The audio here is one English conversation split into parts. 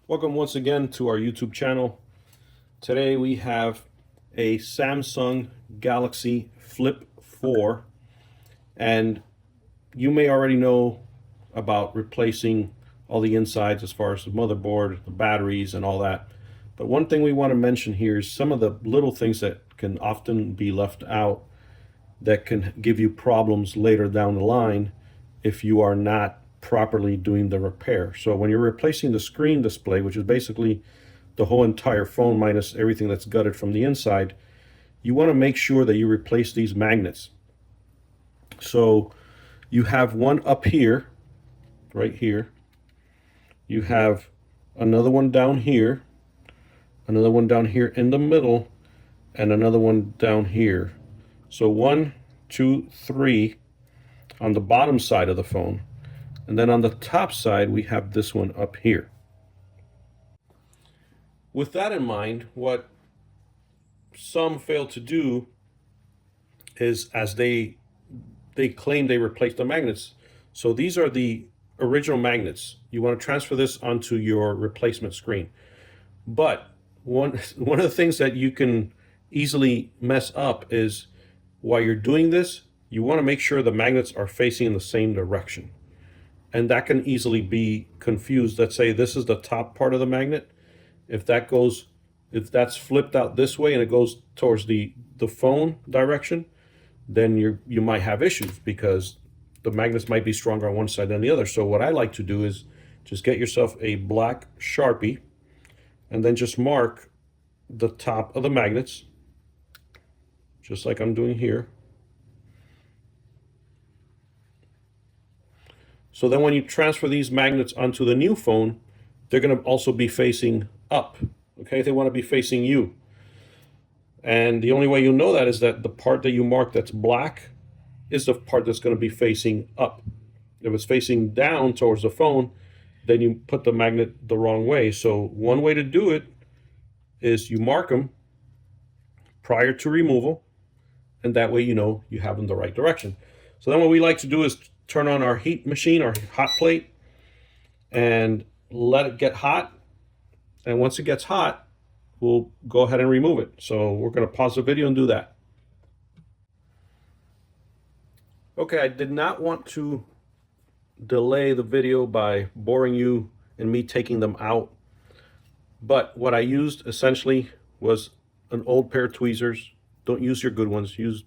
Welcome once again to our YouTube channel. Today we have a Samsung Galaxy Flip 4, and you may already know about replacing all the insides as far as the motherboard, the batteries, and all that. But one thing we want to mention here is some of the little things that can often be left out that can give you problems later down the line if you are not properly doing the repair. So when you're replacing the screen display, which is basically the whole entire phone minus everything that's gutted from the inside, you want to make sure that you replace these magnets. So you have one up here, right here. You have another one down here, another one down here in the middle, and another one down here. So 1, 2, 3 on the bottom side of the phone. And then on the top side, we have this one up here. With that in mind, what some fail to do is, as they claim they replaced the magnets. So these are the original magnets. You want to transfer this onto your replacement screen. But one of the things that you can easily mess up is while you're doing this, you want to make sure the magnets are facing in the same direction. And that can easily be confused. Let's say this is the top part of the magnet. If that's flipped out this way and it goes towards the phone direction, then you might have issues because the magnets might be stronger on one side than the other. So what I like to do is just get yourself a black Sharpie and then just mark the top of the magnets, just like I'm doing here. So then when you transfer these magnets onto the new phone, they're going to also be facing up. Okay, they want to be facing you. And the only way you know that is that the part that you mark that's black is the part that's going to be facing up. If it's facing down towards the phone, then you put the magnet the wrong way. So one way to do it is you mark them prior to removal, and that way you know you have them the right direction. So then what we like to do is turn on our heat machine, our hot plate, and let it get hot. And once it gets hot, we'll go ahead and remove it. So we're going to pause the video and do that. Okay, I did not want to delay the video by boring you and me taking them out. But what I used essentially was an old pair of tweezers. Don't use your good ones. Use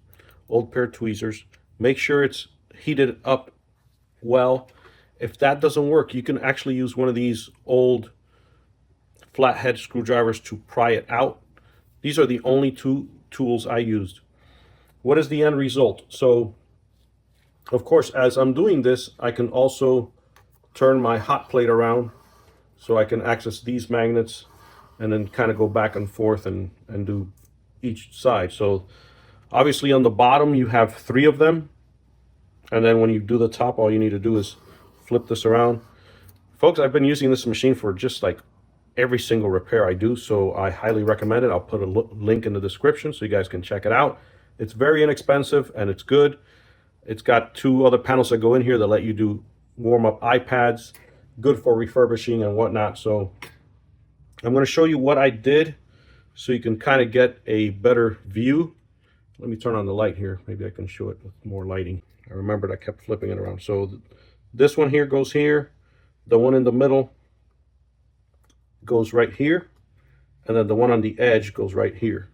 old pair of tweezers. Make sure it's heated up well. If that doesn't work, you can actually use one of these old flathead screwdrivers to pry it out. These are the only two tools I used. What is the end result? So, of course, as I'm doing this, I can also turn my hot plate around so I can access these magnets and then kind of go back and forth and do each side. So obviously on the bottom you have 3 of them, and then when you do the top, all you need to do is flip this around. Folks, I've been using this machine for just like every single repair I do, so I highly recommend it. I'll put a link in the description so you guys can check it out. It's very inexpensive and it's good. It's got 2 other panels that go in here that let you do warm-up iPads, good for refurbishing and whatnot. So I'm going to show you what I did so you can kind of get a better view. Let me turn on the light here. Maybe I can show it with more lighting. I remembered I kept flipping it around. So this one here goes here. The one in the middle goes right here. And then the one on the edge goes right here.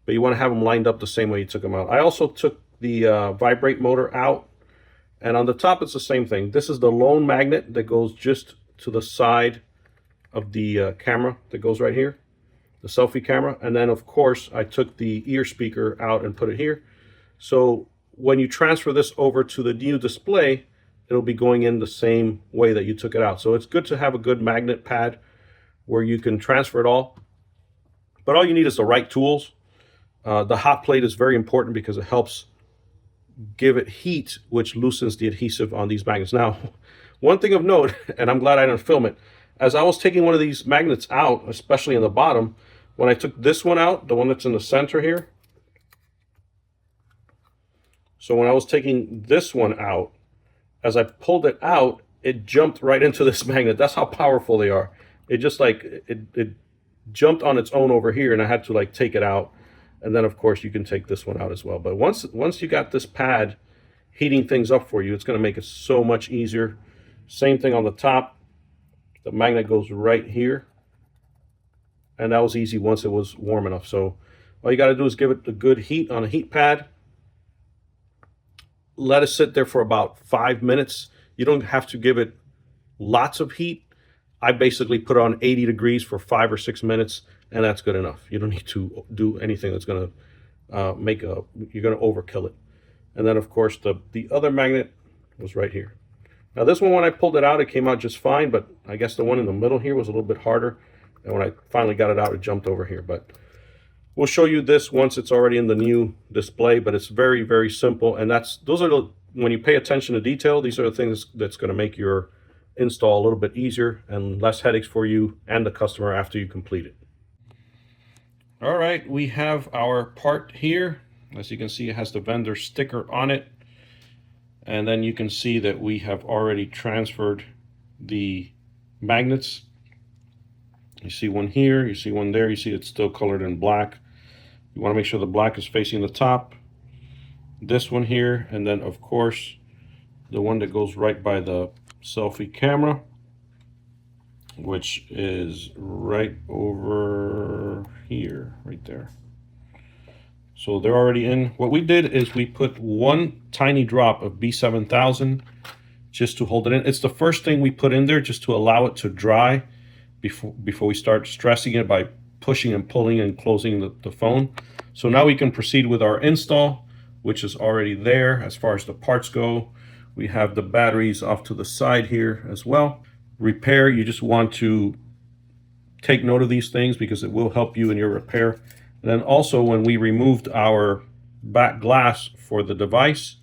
But you want to have them lined up the same way you took them out. I also took the vibrate motor out. And on the top, it's the same thing. This is the lone magnet that goes just to the side of the camera that goes right here, the selfie camera. And then, of course, I took the ear speaker out and put it here. So when you transfer this over to the new display, it'll be going in the same way that you took it out. So it's good to have a good magnet pad where you can transfer it all. But all you need is the right tools. The hot plate is very important because it helps give it heat, which loosens the adhesive on these magnets. Now, one thing of note, and I'm glad I didn't film it, as I was taking one of these magnets out, especially in the bottom, when I took this one out, the one that's in the center here, so when I was taking this one out, as I pulled it out, it jumped right into this magnet. That's how powerful they are. it just like it jumped on its own over here, and I had to like take it out. And then of course you can take this one out as well. But once you got this pad heating things up for you, it's going to make it so much easier. Same thing on the top. The magnet goes right here, and that was easy once it was warm enough. So all you got to do is give it a good heat on a heat pad. Let it sit there for about 5 minutes. You don't have to give it lots of heat. I basically put it on 80 degrees for 5 or 6 minutes, and that's good enough. You don't need to do anything that's going to you're going to overkill it. And then of course the other magnet was right here. Now this one, when I pulled it out, it came out just fine, but I guess the one in the middle here was a little bit harder. And when I finally got it out, it jumped over here. But we'll show you this once it's already in the new display, but it's very, very simple. And those are the, when you pay attention to detail, these are the things that's going to make your install a little bit easier and less headaches for you and the customer after you complete it. All right, we have our part here. As you can see, it has the vendor sticker on it. And then you can see that we have already transferred the magnets. You see one here, you see one there, you see it's still colored in black. You want to make sure the black is facing the top. This one here, and then of course the one that goes right by the selfie camera, which is right over here, right there. So they're already in. What we did is we put one tiny drop of B7000 just to hold it in. It's the first thing we put in there just to allow it to dry before we start stressing it by pushing and pulling and closing the phone. So now we can proceed with our install, which is already there. As far as the parts go, we have the batteries off to the side here as well. Repair, you just want to take note of these things because it will help you in your repair. And then also, when we removed our back glass for the device,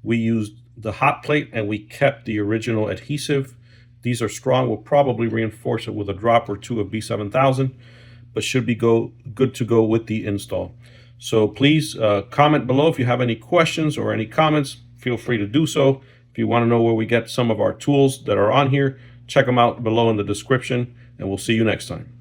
we used the hot plate and we kept the original adhesive. These are strong. We'll probably reinforce it with a drop or two of B7000, but should be good to go with the install. So please comment below if you have any questions or any comments. Feel free to do so. If you want to know where we get some of our tools that are on here, check them out below in the description, and we'll see you next time.